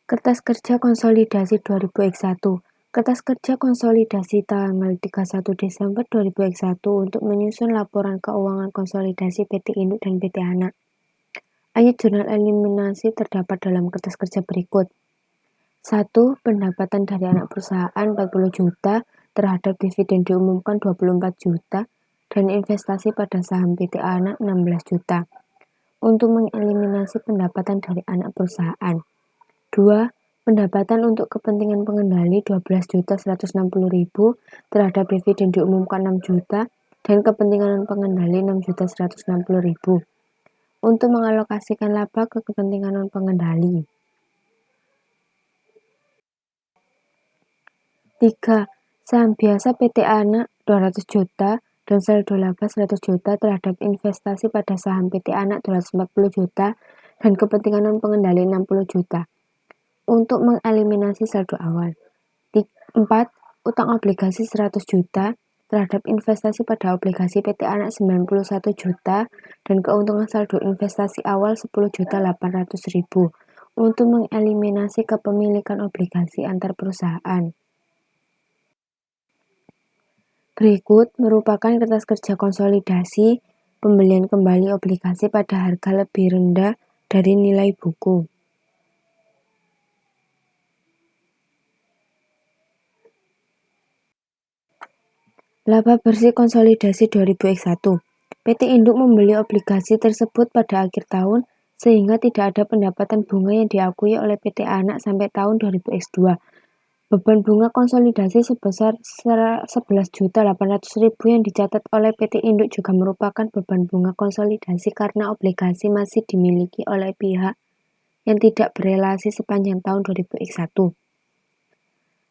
Kertas Kerja Konsolidasi 2021. Kertas Kerja Konsolidasi tanggal 31 Desember 2021 untuk menyusun laporan keuangan konsolidasi PT Induk dan PT Anak. Ayat jurnal eliminasi terdapat dalam kertas kerja berikut. 1. Pendapatan dari anak perusahaan 40 juta, terhadap dividen diumumkan 24 juta, dan investasi pada saham PT Anak 16 juta. Untuk mengeliminasi pendapatan dari anak perusahaan. 2. Pendapatan untuk kepentingan pengendali 12.160.000, terhadap dividen diumumkan 6 juta, dan kepentingan pengendali 6.160.000. Untuk mengalokasikan laba ke kepentingan pengendali. 3. Saham biasa PT Anak 200 juta dan saldo laba 100 juta terhadap investasi pada saham PT Anak 240 juta dan kepentingan pengendali 60 juta. Untuk mengeliminasi saldo awal. 4. Utang obligasi 100 juta terhadap investasi pada obligasi PT Anak 91 juta dan keuntungan saldo investasi awal 10.800.000 untuk mengeliminasi kepemilikan obligasi antar perusahaan. Berikut merupakan kertas kerja konsolidasi pembelian kembali obligasi pada harga lebih rendah dari nilai buku. Laba bersih konsolidasi 2021. PT Induk membeli obligasi tersebut pada akhir tahun sehingga tidak ada pendapatan bunga yang diakui oleh PT Anak sampai tahun 2022. Beban bunga konsolidasi sebesar 11.800.000 yang dicatat oleh PT Induk juga merupakan beban bunga konsolidasi karena obligasi masih dimiliki oleh pihak yang tidak berelasi sepanjang tahun 2021.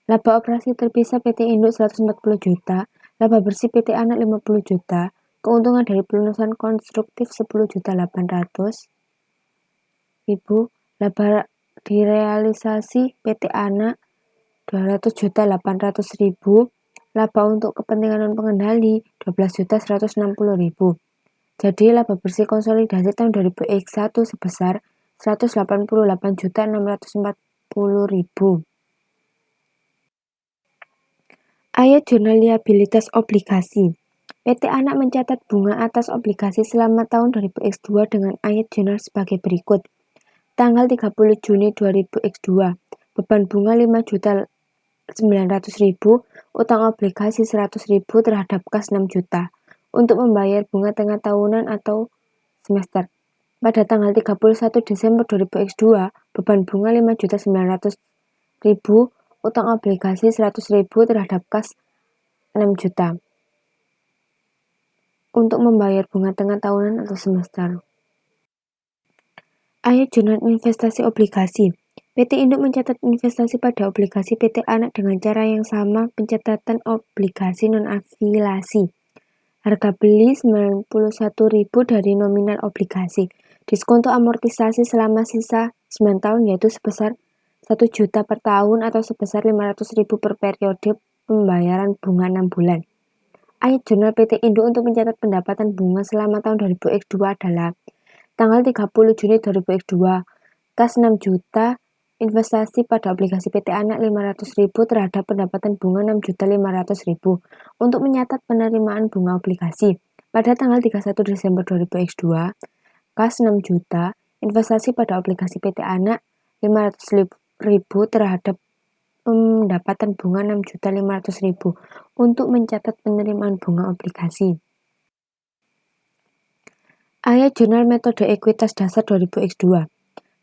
Laba operasi terpisah PT Induk 140 juta, laba bersih PT Anak 50 juta, keuntungan dari pelunasan konstruktif 10.800.000, laba direalisasi PT Anak 200.800.000, laba untuk kepentingan pengendali 12.160.000. Jadi laba bersih konsolidasi tahun 2021 sebesar 188.640.000. Ayat jurnal liabilitas obligasi. PT Anak mencatat bunga atas obligasi selama tahun 2022 dengan ayat jurnal sebagai berikut. Tanggal 30 Juni 2022, beban bunga 5.900.000, utang obligasi 100.000 terhadap kas 6 juta untuk membayar bunga tengah tahunan atau semester. Pada tanggal 31 Desember 2022, beban bunga 5.900.000, utang obligasi 100.000 terhadap kas 6 juta untuk membayar bunga tengah tahunan atau semester. Ayat jurnal investasi obligasi. PT Induk mencatat investasi pada obligasi PT Anak dengan cara yang sama pencatatan obligasi non-afiliasi. Harga beli 91.000 dari nominal obligasi. Diskonto amortisasi selama sisa 9 tahun yaitu sebesar 1 juta per tahun atau sebesar 500.000 per periode pembayaran bunga 6 bulan. Ayat jurnal PT Induk untuk mencatat pendapatan bunga selama tahun 2022 adalah tanggal 30 Juni 2022, kas 6 juta, investasi pada obligasi PT Anak 500.000 terhadap pendapatan bunga 6.500.000 untuk mencatat penerimaan bunga obligasi. Pada tanggal 31 Desember 2022, kas 6 juta, investasi pada obligasi PT Anak 500.000 terhadap pendapatan bunga 6.500.000 untuk mencatat penerimaan bunga obligasi. Ayat jurnal metode ekuitas dasar 2022.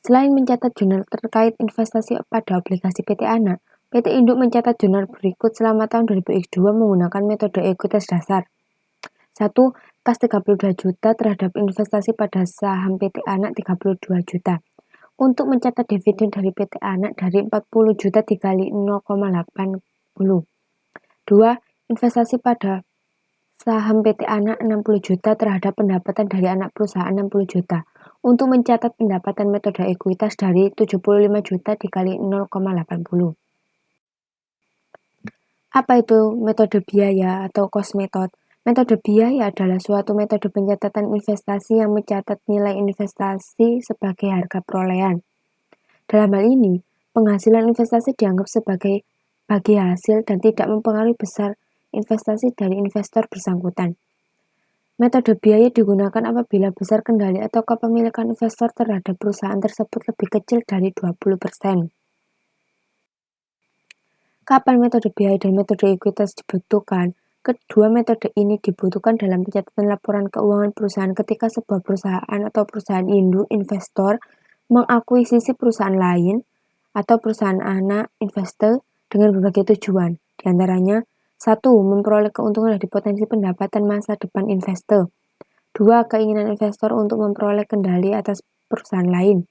Selain mencatat jurnal terkait investasi pada obligasi PT Anak, PT Induk mencatat jurnal berikut selama tahun 2022 menggunakan metode ekuitas dasar. 1. Kas 32 juta terhadap investasi pada saham PT Anak 32 juta. Untuk mencatat dividen dari PT Anak dari 40 juta dikali 0,80. 2. Investasi pada saham PT Anak 60 juta terhadap pendapatan dari anak perusahaan 60 juta. Untuk mencatat pendapatan metode ekuitas dari 75 juta dikali 0,80. Apa itu metode biaya atau cost method? Metode biaya adalah suatu metode pencatatan investasi yang mencatat nilai investasi sebagai harga perolehan. Dalam hal ini, Penghasilan investasi dianggap sebagai bagi hasil dan tidak mempengaruhi besar investasi dari investor bersangkutan. Metode biaya digunakan apabila besar kendali atau kepemilikan investor terhadap perusahaan tersebut lebih kecil dari 20%. Kapan metode biaya dan metode ekuitas dibutuhkan? Kedua metode ini dibutuhkan dalam pencatatan laporan keuangan perusahaan ketika sebuah perusahaan atau perusahaan induk investor mengakuisisi perusahaan lain atau perusahaan anak investor dengan berbagai tujuan. Di antaranya, 1. Memperoleh keuntungan dari potensi pendapatan masa depan investor. 2. Keinginan investor untuk memperoleh kendali atas perusahaan lain.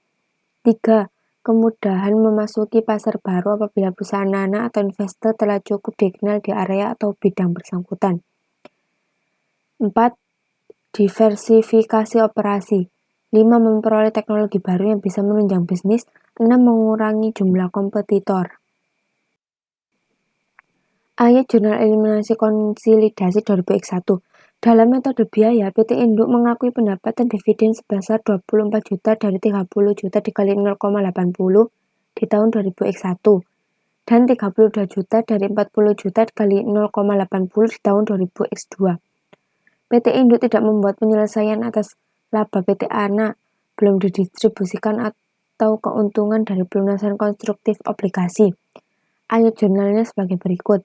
3. Kemudahan memasuki pasar baru apabila perusahaan anak atau investor telah cukup dikenal di area atau bidang bersangkutan. 4. Diversifikasi operasi. 5. Memperoleh teknologi baru yang bisa menunjang bisnis. 6. Mengurangi jumlah kompetitor. Ayat Jurnal Eliminasi Konsolidasi 2021. Dalam metode biaya, PT Induk mengakui pendapatan dividen sebesar 24 juta dari 30 juta dikali 0,80 di tahun 2021 dan 32 juta dari 40 juta dikali 0,80 di tahun 2022. PT Induk tidak membuat penyelesaian atas laba PT Anak belum didistribusikan atau keuntungan dari pelunasan konstruktif obligasi. Ayat jurnalnya sebagai berikut.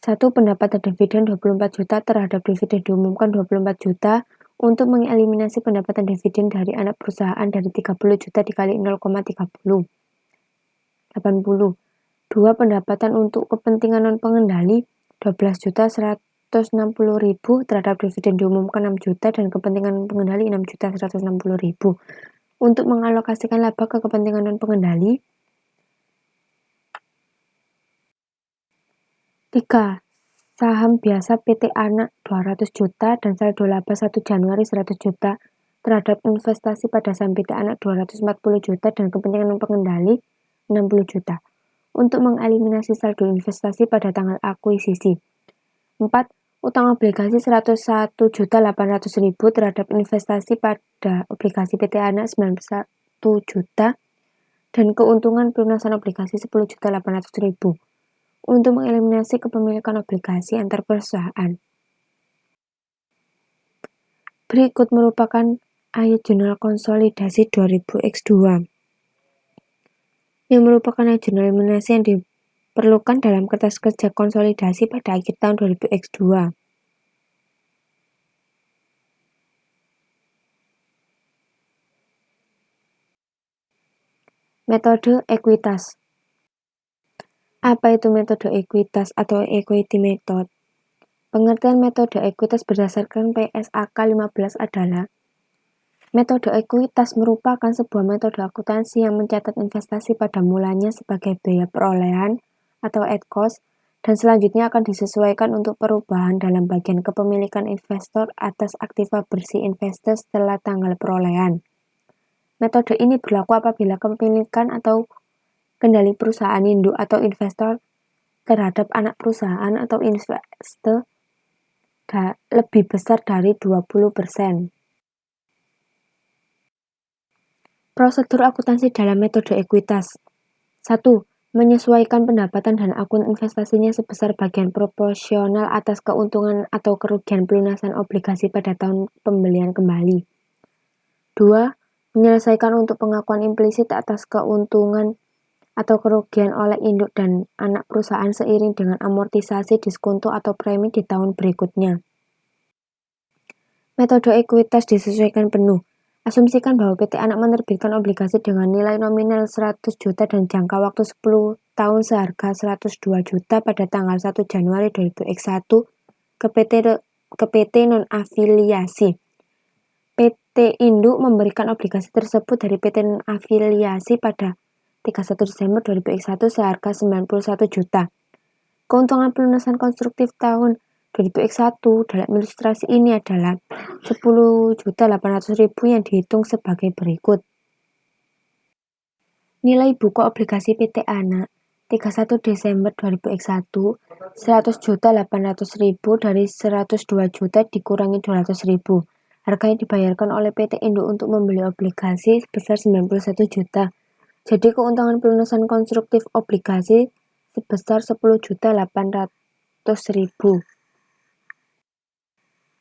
1. Pendapatan dividen 24 juta terhadap dividen diumumkan 24 juta untuk mengeliminasi pendapatan dividen dari anak perusahaan dari 30 juta dikali 0,30. 80. 2. Pendapatan untuk kepentingan non-pengendali 12 juta 160.000 terhadap dividen diumumkan 6 juta dan kepentingan pengendali 6 juta 160.000 untuk mengalokasikan laba ke kepentingan non-pengendali. 3. Saham biasa PT Anak 200 juta dan saldo laba 1 Januari 100 juta terhadap investasi pada saham PT Anak 240 juta dan kepentingan non-pengendali 60 juta untuk mengeliminasi saldo investasi pada tanggal akuisisi. 4. Utang obligasi 101.800.000 terhadap investasi pada obligasi PT Anak 91 juta dan keuntungan pelunasan obligasi 10.800.000 untuk mengeliminasi kepemilikan obligasi antar perusahaan. Berikut merupakan ayat jurnal konsolidasi 2000X2 yang merupakan ayat jurnal eliminasi yang diperlukan dalam kertas kerja konsolidasi pada akhir tahun 2000X2. Metode ekuitas. Apa itu metode ekuitas atau equity method? Pengertian metode ekuitas berdasarkan PSAK 15 adalah metode ekuitas merupakan sebuah metode akuntansi yang mencatat investasi pada mulanya sebagai biaya perolehan atau at cost dan selanjutnya akan disesuaikan untuk perubahan dalam bagian kepemilikan investor atas aktiva bersih investor setelah tanggal perolehan. Metode ini berlaku apabila kepemilikan atau kendali perusahaan induk atau investor terhadap anak perusahaan atau investor lebih besar dari 20%. Prosedur akuntansi dalam metode ekuitas. 1. Menyesuaikan pendapatan dan akun investasinya sebesar bagian proporsional atas keuntungan atau kerugian pelunasan obligasi pada tahun pembelian kembali. 2. Menyelesaikan untuk pengakuan implisit atas keuntungan atau kerugian oleh induk dan anak perusahaan seiring dengan amortisasi diskonto atau premi di tahun berikutnya. Metode ekuitas disesuaikan penuh. Asumsikan bahwa PT Anak menerbitkan obligasi dengan nilai nominal 100 juta dan jangka waktu 10 tahun seharga 102 juta pada tanggal 1 Januari 2001 ke PT non-afiliasi. PT Induk memberikan obligasi tersebut dari PT non-afiliasi pada 31 Desember 2001 seharga 91 juta. Keuntungan pelunasan konstruktif tahun 2001 dalam ilustrasi ini adalah 10.800.000 yang dihitung sebagai berikut. Nilai buku obligasi PT Anak 31 Desember 2001 100.800.000 dari 102 juta dikurangi 200.000. Harga yang dibayarkan oleh PT Induk untuk membeli obligasi sebesar 91 juta. Jadi keuntungan pelunasan konstruktif obligasi sebesar 10.800.000.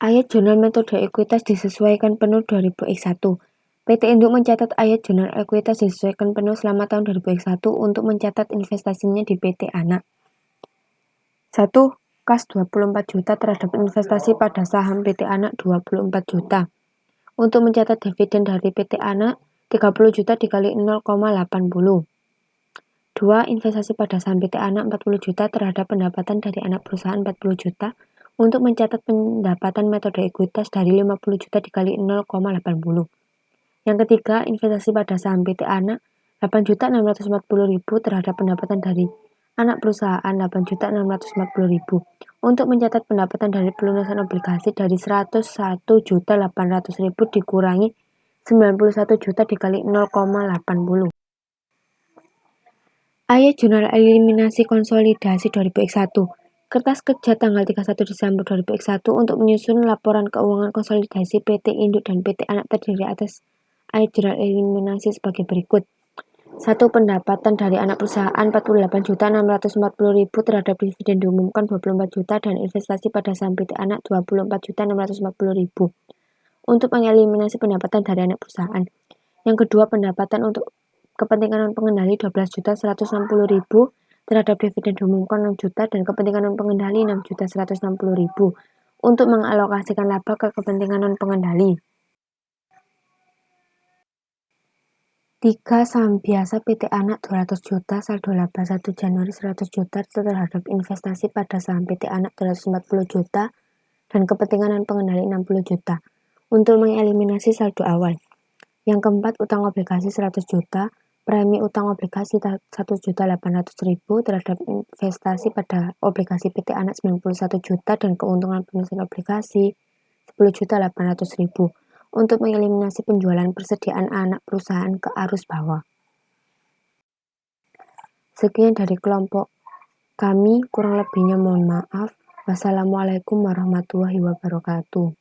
Ayat jurnal metode ekuitas disesuaikan penuh 2001. PT Induk mencatat ayat jurnal ekuitas disesuaikan penuh selama tahun 2001 untuk mencatat investasinya di PT Anak. 1. Kas 24 juta terhadap investasi pada saham PT Anak 24 juta. Untuk mencatat dividen dari PT Anak, 30 juta dikali 0,80. 2. Investasi pada saham PT Anak 40 juta terhadap pendapatan dari anak perusahaan 40 juta. Untuk mencatat pendapatan metode ekuitas dari 50 juta dikali 0,80. Yang ketiga, investasi pada saham PT Anak 8.640.000 terhadap pendapatan dari anak perusahaan 8.640.000. Untuk mencatat pendapatan dari pelunasan obligasi dari 101.800.000 dikurangi 91 juta dikali 0,80. Ayat jurnal eliminasi konsolidasi 2001. Kertas kerja tanggal 31 Desember 2001 untuk menyusun laporan keuangan konsolidasi PT Induk dan PT Anak terdiri atas ayat jurnal eliminasi sebagai berikut. 1. Pendapatan dari anak perusahaan 48.640.000 terhadap dividen diumumkan 24 juta dan investasi pada saham PT Anak 24.640.000 untuk mengeliminasi pendapatan dari anak perusahaan. Yang kedua, pendapatan untuk kepentingan pengendali 12.160.000 terhadap dividen diumumkan 6 juta dan kepentingan pengendali 6.160.000 untuk mengalokasikan laba ke kepentingan pengendali. 3. Saham biasa PT Anak 200 juta, saldo laba 1 Januari 100 juta terhadap investasi pada saham PT Anak 240 juta dan kepentingan pengendali 60 juta untuk mengeliminasi saldo awal. Yang keempat, utang obligasi 100 juta, premi utang obligasi 1.800.000 terhadap investasi pada obligasi PT Anak 91 juta dan keuntungan penulisan obligasi 10.800.000 untuk mengeliminasi penjualan persediaan anak perusahaan ke arus bawah. Sekian dari kelompok kami, kurang lebihnya mohon maaf. Wassalamualaikum warahmatullahi wabarakatuh.